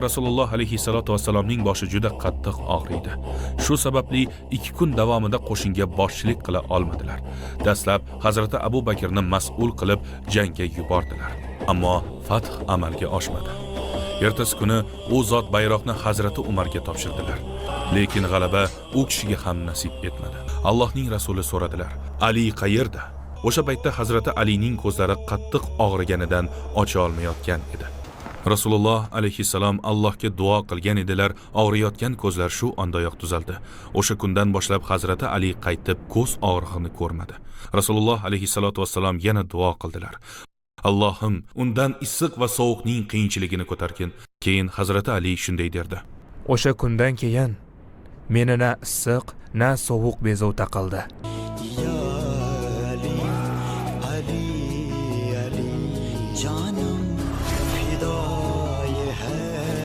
Rasululloh alayhissalatu vassalomning boshi juda qattiq og'riydi. Shu sababli 2 kun davomida qo'shinga boshchilik qila olmadilar. Dastlab Hazrati Abu Bakrni mas'ul qilib jangga yubordilar. Ammo fath amalga oshmadi. Ertasi kuni u zot bayroqni Hazrati Umarga topshirdilar. Lekin g'alaba u kishiga ham nasib etmadi. Allohning rasuli so'radilar: "Ali qayerda?" O'sha paytda Hazrati Alining ko'zlari qattiq og'riganidan ocha olmayotgan edi. Rasululloh alayhissalom Allohga duo qilgan edilar, og'riyotgan ko'zlar shu ondayoq tuzaldi. O'sha kundan boshlab Hazrati Ali qaytib ko'z og'rig'ini ko'rmadi. Rasululloh alayhissalatu vassalom yana duo qildilar: "Allohim, undan issiq va sovuqning qiyinchiligini ko'targin." Keyin Hazrati Ali shunday derdi: O'sha kundan keyin meni na issiq, na sovuq bezovta qildi.